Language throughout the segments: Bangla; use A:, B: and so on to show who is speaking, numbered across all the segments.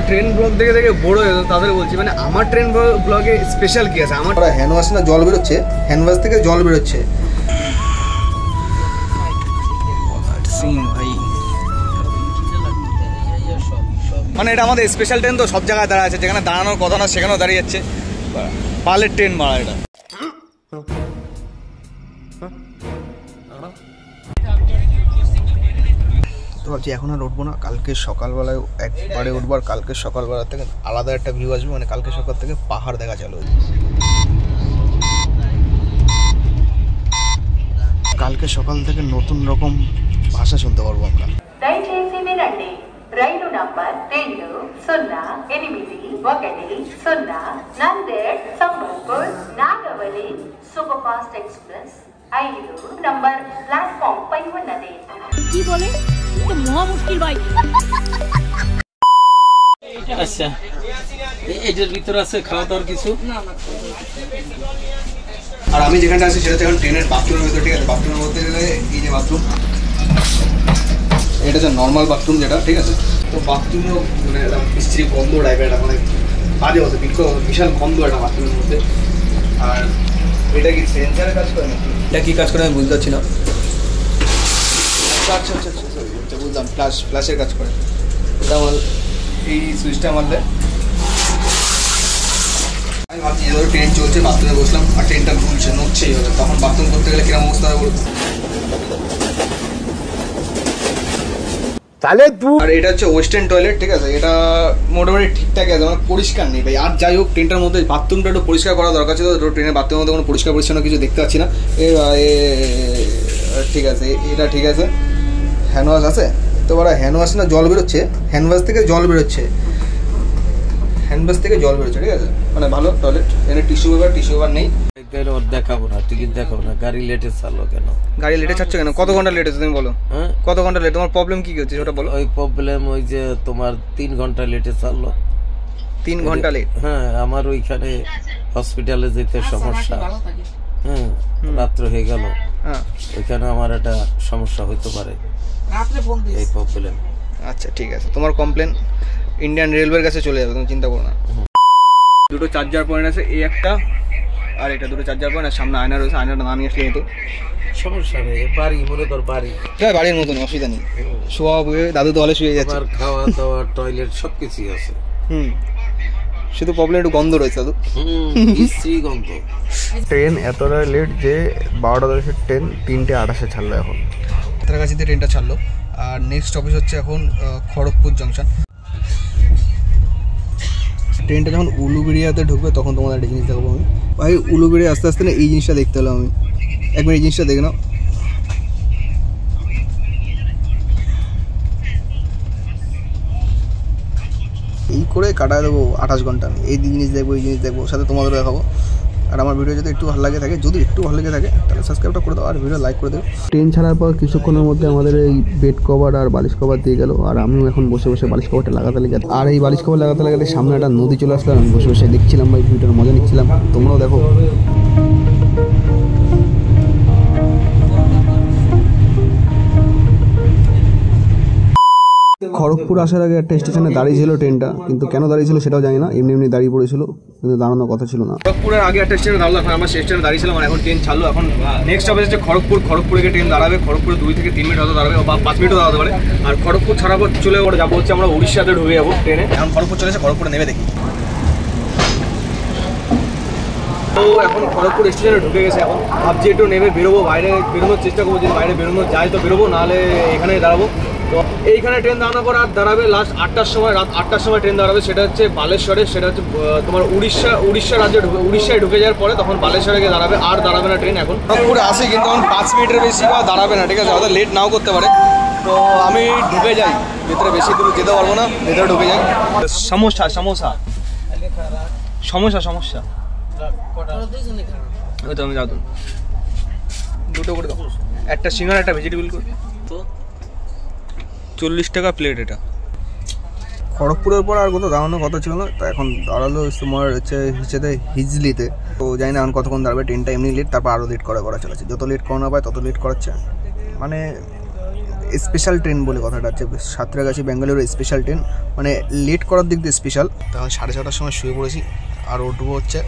A: ট্রেন ব্লগ দেখে দেখে বড় হয়ে যেত, তাদের বলছি মানে আমার ট্রেন ব্লগে স্পেশাল কি আছে? আমার
B: হ্যান্ড ওয়াশ না জল বেরোচ্ছে, হ্যান্ড ওয়াশ থেকে জল বেরোচ্ছে।
A: মানে এটা আমাদের স্পেশাল ট্রেন তো, সব জায়গায় দাঁড়া আছে, যেখানে দাঁড়ানোর কথা না সেখানেও দাঁড়িয়ে যাচ্ছে। পালের ট্রেন মারা এটা।
B: তো ভাবছি এখন আর উঠবো না, কালকে সকালবেলায় একবারে উঠবো। আর কালকে সকালবেলা থেকে আলাদা একটা ভিউ আসবে, মানে কালকে সকাল থেকে পাহাড় দেখা চালু হয়েছে। কালকে সকাল থেকে নতুন রকম ভাষা শুনতে পারবো আমরা।
C: Rail number 200810 Nanded Sambalpur Nagavali super fast express 5 number platform పై ఉన్నది।
D: কি বলে? তো মহা মুশকিল ভাই।
E: আচ্ছা, এটার ভিতরে আছে খাওয়া দাওয়ার কিছু?
B: আর আমি যেখানটা আছি সেটা এখন ট্রেনের বাথরুমের ভিতরে, ঠিক আছে? বাথরুমের মধ্যে গেলে এই যে বাথরুম, এটা হচ্ছে নর্মাল বাথরুম যেটা, ঠিক আছে? তো বাথরুমও মানে মিস্ত্রি গন্ধ টাইপের, এটা মানে বাজে হতো, বিশাল গন্ধ একটা বাথরুমের মধ্যে। আর এটা কি সেন্সারের কাজ করে নাকি? এটা কী কাজ করে আমি বুঝতে পারছি না। আচ্ছা আচ্ছা আচ্ছা আচ্ছা বুঝলাম, ফ্ল্যাশের কাজ করে। এটা আমার এই সুইচটা মারলে আমি ভাবছি যে ধরো ট্রেন চলছে, বাথরুমে বসলাম আর ট্রেনটা ঘুরছে, নড়ছে এইভাবে, তখন বাথরুম করতে গেলে কিরকম অবস্থা হবে বলুন?
A: তাহলে
B: আর এটা হচ্ছে ওয়েস্টার্ন টয়লেট, ঠিক আছে? এটা মোটামুটি ঠিকঠাক আছে, মানে পরিষ্কার নেই ভাই। আর যাই হোক, ট্রেনটার মধ্যে বাথরুমটা একটু পরিষ্কার করা দরকার ছিল। ট্রেনের বাথরুমের মধ্যে কোনো পরিষ্কার পরিচ্ছন্ন কিছু দেখতে পাচ্ছি না। ঠিক আছে, এটা ঠিক আছে। হ্যান্ড ওয়াশ আছে তো, বড় হ্যান্ড ওয়াশ না জল বেরোচ্ছে, হ্যান্ড ওয়াশ থেকে জল বেরোচ্ছে, হ্যান্ড ওয়াশ থেকে জল বেরোচ্ছে, ঠিক আছে? মানে ভালো টয়লেট। এখানে টিস্যু পেপার নেই।
E: দেখাবো না, টিকিট দেখাবো না। গাড়ি লেটে চালো কেন?
A: গাড়ি লেটে ছাড়ছো কেন? কত ঘন্টা লেট হচ্ছে তুমি বলো?
E: হ্যাঁ,
A: কত ঘন্টা লেট? তোমার প্রবলেম কি হচ্ছে সেটা বলো।
E: ওই প্রবলেম ওই যে তোমার 3 ঘন্টা লেটে চাললো।
A: 3 ঘন্টা লেট?
E: হ্যাঁ, আমার ওইখানে হসপিটালে যেতে সমস্যা। হ্যাঁ, রাত্র হয়ে গেল।
A: হ্যাঁ,
E: ওইখানে আমার একটা সমস্যা হইতে পারে, এই প্রবলেম।
A: আচ্ছা ঠিক আছে, তোমার কমপ্লেন ইন্ডিয়ান রেলওয়ের কাছে চলে যাবে, তুমি চিন্তা করো না। দুটো চার্জার পয়েন্ট আছে, এই একটা আর এটা, দুটো চার্জার পয়েন্ট। আর সামনে আয়না রয়েছে, আয়নাটা নামিয়ে আসলে হতো।
E: সমস্যা নেই, বাড়ি মনে কর বাড়ি।
A: হ্যাঁ, বাড়ির মতন, অসুবিধা নেই। শোয়া বয়ে দাদু তো হলে শুয়ে যাচ্ছে,
E: খাওয়া দাওয়া টয়লেট সবকিছুই আছে।
A: শুধু প্রবলেম একটু গন্ধ রয়েছে দাদু,
E: বিশ্রী গন্ধ।
B: ট্রেন এতটা লেট যে 12:10 ট্রেন 3:28 ছাড়লো এখন। সাঁতরাগাছিতে ট্রেনটা ছাড়লো। আর নেক্সট অফিস হচ্ছে এখন খড়গপুর জংশন। ট্রেনটা যখন উলুবেড়িয়াতে ঢুকবে তখন তোমাদের একটা জিনিস দেখাবো আমি ভাই। উলুবেড়িয়া আস্তে আস্তে না এই জিনিসটা দেখতে হলো আমি একবার, এই জিনিসটা দেখে নাও। এই করে কাটায় দেবো 28 ঘন্টা আমি। এই জিনিস দেখবো, এই জিনিস দেখবো, সাথে তোমাদেরও দেখাবো। আর আমার ভিডিও যদি একটু ভালো লাগে থাকে, যদি একটু ভালো লেগে থাকে তাহলে সাবস্ক্রাইবটা করে দাও আর ভিডিও লাইক করে দেবো। ট্রেন ছাড়ার পর কিছুক্ষণের মধ্যে আমাদের এই বেড কভার আর বালিশ কভার দিয়ে গেল। আর আমিও এখন বসে বসে বালিশ কভারটা লাগাতে লেগে, আর এই বালিশ কভার লাগাতে লাগাতে সামনে একটা নদী চলে আসলাম। আমি বসে বসে দেখছিলাম ভাই, ভিডিওর মজা নিচ্ছিলাম, তোমরাও দেখো। খড়গপুর আসার আগে একটা স্টেশনে দাঁড়িয়ে ছিল ট্রেনটা, কিন্তু কেন দাঁড়িয়ে ছিল সেটাও জানি না, এমনি এমনি দাঁড়িয়ে পড়েছিল, কিন্তু দাঁড়ানোর কথা ছিল না।
A: খড়গপুরের আগে একটা স্টেশনে দাঁড়ালো, এখন আমরা স্টেশনে দাঁড়িয়েছিলাম। আর এখন ট্রেন ছাড়লো। এখন নেক্সট অফিস হচ্ছে খড়গপুর। খড়গপুরে ট্রেন দাঁড়াবে, খড়গপুরে 2 থেকে 3 মিনিট হয়তো দাঁড়াবে, বা 5 মিনিটও দাঁড়াতে পারে। আর খড়গপুর ছাড়ার পর চলে যাবো হচ্ছে আমরা উড়িষ্যাতে ঢুকে যাবো ট্রেনে। এখন খড়গপুর চলেছে, খড়গপুরে নেমে দেখি। তো এখন খড়গপুর স্টেশনে ঢুকে গেছে। এখন ভাবছি একটু নেমে বেরোবো, বাইরে বেরোনোর চেষ্টা করবো। যদি বাইরে বেরোনো যায় তো বেরোবো, নাহলে এখানে দাঁড়াবো। তো এইখানে ট্রেন দাঁড়ানোর পর আর দাঁড়াবে লাস্ট 8টার সময়, রাত 8টার সময় ট্রেন দাঁড়াবে। সেটা হচ্ছে বালেশ্বরে, সেটা হচ্ছে তোমার উড়িষ্যা রাজ্যে উড়িষ্যায় ঢুকে যাওয়ার পরে তখন বালেশ্বরে গিয়ে দাঁড়াবে। আর দাঁড়াবে না ট্রেন এখন। খড়গপুরে আসে কিন্তু এখন 5 মিনিটের বেশি বা দাঁড়াবে না, ঠিক আছে? হয়তো লেট নাও করতে পারে। তো আমি ঢুকে যাই ভেতরে, বেশি দূর যেতে পারবো না, ভেতরে ঢুকে যাই। সমস্যা ওই তো আমি যাও, দুটো করে দাও, একটা সিঙ্গার একটা ভেজিটেবল করে। তো 40 টাকা প্লেট এটা।
B: খড়গপুরের পর আর কোথাও দাঁড়ানোর কথা ছিল না, তো এখন দাঁড়ালো তোমার হচ্ছে হিজলিতে। তো জানি না এখন কতক্ষণ দাঁড়াবে, ট্রেনটা এমনি লেট, তারপর আরও লেট করা চলেছে। যত লেট করানো পায় তত লেট করাচ্ছে। মানে স্পেশাল ট্রেন বলে কথাটা আছে, সাঁতরাগাছি বেঙ্গালুরু স্পেশাল ট্রেন, মানে লেট করার দিক দিয়ে স্পেশাল। তখন 6:30টার সময় শুয়ে পড়েছি আর উঠবো হচ্ছে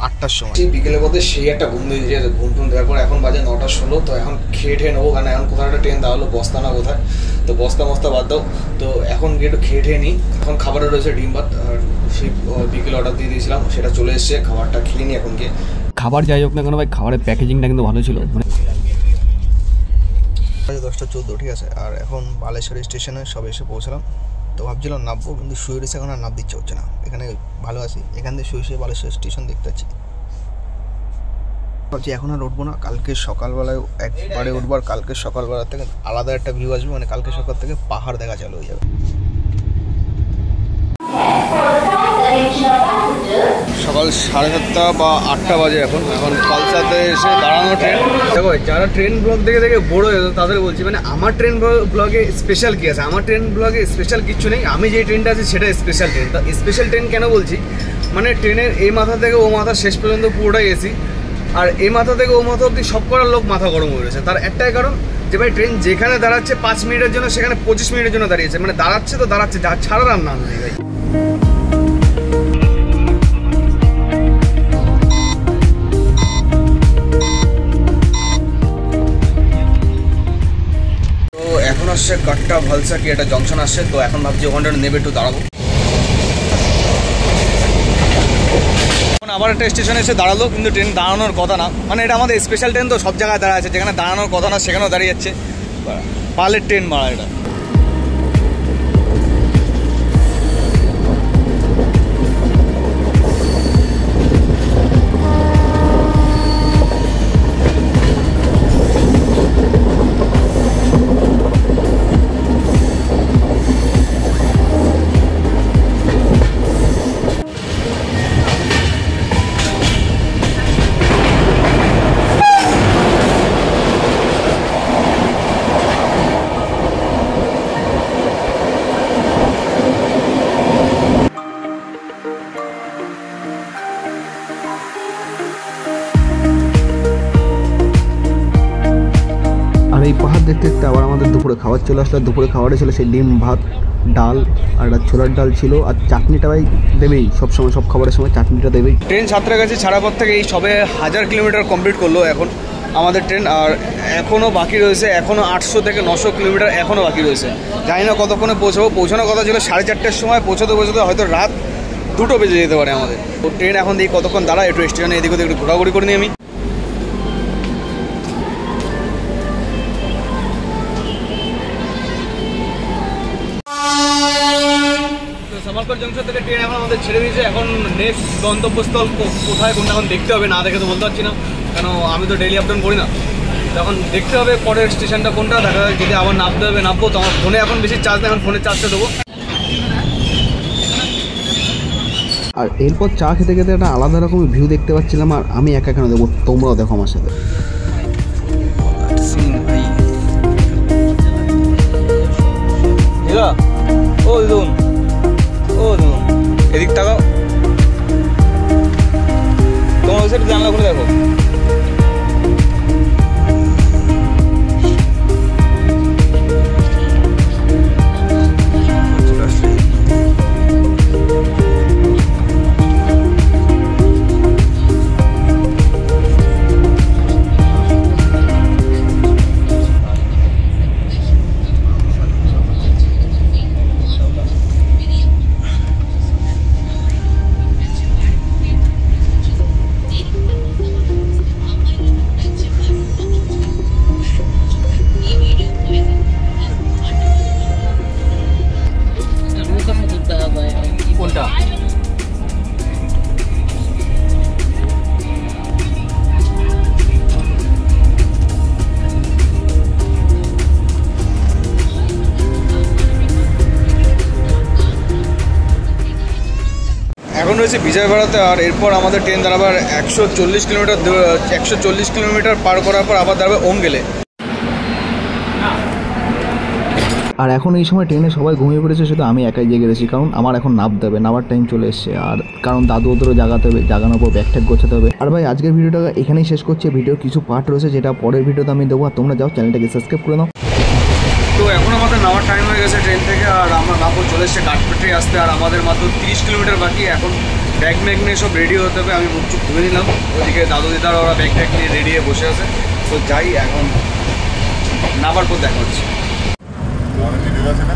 B: 8টার সময়। বিকেলের মধ্যে সেই একটা ঘুম দিয়ে ঘুম টুম দেওয়ার পর এখন বাজে 9:16। তো এখন খেয়ে নেবো, কারণ এখন কোথাও একটা ট্রেন দেওয়া হলো, বস্তা না কোথায়, তো বস্তা বাদ দাও। তো এখন গিয়ে একটু খেয়ে নিই। এখন খাবারটা রয়েছে ডিম ভাত, আর সেই বিকেলে অর্ডার দিয়ে দিয়েছিলাম, সেটা চলে এসছে, খাবারটা খেয়ে নিই এখন গিয়ে।
A: খাবার যাই হোক না কেন ভাই, খাবারের প্যাকেজিংটা কিন্তু ভালো ছিল।
B: 10:14, ঠিক আছে। আর এখন বালেশ্বরী স্টেশনে সব এসে পৌঁছলাম। তো ভাবছিলাম নামবো, কিন্তু শুয়ে রয়েছে, এখন আর নাম দিচ্ছে হচ্ছে না। এখানে ভালো আছি, এখান থেকে শুয়ে বালেশ্বর স্টেশন দেখতে পাচ্ছি। ভাবছি এখন আর উঠবো না, কালকে সকালবেলায় একবারে উঠবো। আর কালকে সকালবেলা থেকে আলাদা একটা ভিউ আসবে, মানে কালকে সকাল থেকে পাহাড় দেখা চালু হয়ে যাবে। সকাল 7:30 বা 8টা বাজে এখন কালসাতে এসে দাঁড়ানো ট্রেন। দেখো যারা ট্রেন ব্লগ দেখে বড় হয়ে তাদের বলছি, মানে আমার ট্রেন ব্লগে স্পেশাল কী আছে? আমার ট্রেন ব্লগে স্পেশাল কিছু নেই, আমি যে ট্রেনটা আছে সেটা স্পেশাল ট্রেন। তা স্পেশাল ট্রেন কেন বলছি, মানে ট্রেনের এই মাথা থেকে ও মাথা শেষ পর্যন্ত পুরোটাই এসি, আর এই মাথা থেকে ও মাথা অব্দি সব করার লোক মাথা গরম হয়ে রয়েছে। তার একটাই কারণ যে ভাই ট্রেন যেখানে দাঁড়াচ্ছে 5 মিনিটের জন্য, সেখানে 25 মিনিটের জন্য দাঁড়িয়েছে, মানে দাঁড়াচ্ছে তো দাঁড়াচ্ছে, যা ছাড়ার আর নাম নেই ভাই। এখন আসছে কাট্টা ভালসা কি একটা জংশন আসছে, তো এখন ভাবছি ওখানটা নেবে একটু দাঁড়াবো। এখন আবার একটা স্টেশনে এসে দাঁড়ালো, কিন্তু ট্রেন দাঁড়ানোর কথা না, মানে এটা আমাদের স্পেশাল ট্রেন, তো সব জায়গায় দাঁড়া আছে, যেখানে দাঁড়ানোর কথা না সেখানেও দাঁড়িয়ে যাচ্ছে। পালের ট্রেন মারা এটা। আর এই পাহাড় দেখতে দেখতে আবার আমাদের দুপুরে খাবার চলে আসলো। দুপুরে খাবারে ছিল সেই ডিম ভাত, ডাল, আর একটা ছোলার ডাল ছিল, আর চাটনিটা ভাই দেবেই সবসময়, সব খাবারের সময় চাটনিটা দেবেই। ট্রেন সাঁতরাগাছি ছাড়ার পর থেকে এই সবে 1000 কিলোমিটার কমপ্লিট করলো এখন আমাদের ট্রেন, আর এখনও বাকি রয়েছে, এখনও 800 থেকে 900 কিলোমিটার এখনও বাকি রয়েছে। জানি না কতক্ষণে পৌঁছানোর কথা ছিল 4:30টার সময়, পৌঁছতে হয়তো রাত 2টো বেজে যেতে পারে আমাদের। তো ট্রেন এখন দিয়ে কতক্ষণ দাঁড়ায়, একটু স্টেশনে এদিক ওদিক একটু ঘোরাঘুরি করে নিই আমি। সামালকর জংশন থেকে ট্রেন এখন আমাদের ছেড়ে দিয়েছে। এখন নেক্সট গন্তব্যস্থল কোথায় কোনটা এখন দেখতে হবে, না দেখে তো বলতে পারছি না, কেন আমি তো ডেইলি আপ ডাউন করি না। তখন দেখতে হবে পরের স্টেশনটা কোনটা, দেখা যায় যদি আবার নামতে হবে নামবো। তো আমার ফোনে এখন বেশি চার্জ নেই, এখন ফোনে চার্জটা দেবো। আর এরপর চা খেতে খেতে একটা আলাদা রকমের ভিউ দেখতে পাচ্ছিলাম, আর আমি একা কেন দেখবো, তোমরাও দেখো আমার সাথে। ও দুন এদিক তাকাও, তোমার ওই সাইড জানলা খুলে দেখো। কোনটা? এখন রয়েছে বিজয়বাড়াতে, আর এরপর আমাদের ট্রেন দাঁড়াবার 140 কিলোমিটার পার করার পর আবার দাঁড়াবে ওমগেলে। আর এখন এই সময় ট্রেনে সবাই ঘুমিয়ে পড়েছে, শুধু আমি একাই জেগে রয়েছি, কারণ আমার এখন নামতে হবে, নামার টাইম চলে এসছে। আর কারণ দাদু ওদেরও জাগাতে হবে, জাগানোর পর ব্যাগ ট্যাগ গোছাতে হবে। আর ভাই আজকের ভিডিওটা এখানেই শেষ করছি। ভিডিওর কিছু পার্ট রয়েছে যেটা পরের ভিডিওতে আমি দেবো, আর তোমরা যাও চ্যানেলটাকে সাবস্ক্রাইব করে নাও। তো
A: সোনাপুর চলে এসছে কাঠপেট্রি আসতে, আর আমাদের মাত্র 30 কিলোমিটার বাকি। এখন ব্যাগ ম্যাগ নিয়ে সব রেডি হতে হবে। আমি মুখ চুপ ধুয়ে নিলাম, ওইদিকে দাদু দিদার ওরা ব্যাগ ট্যাগ নিয়ে রেডি হয়ে বসে আছে। তো যাই, এখন নামার পর দেখা হচ্ছে।
F: ভিডিও আছে না?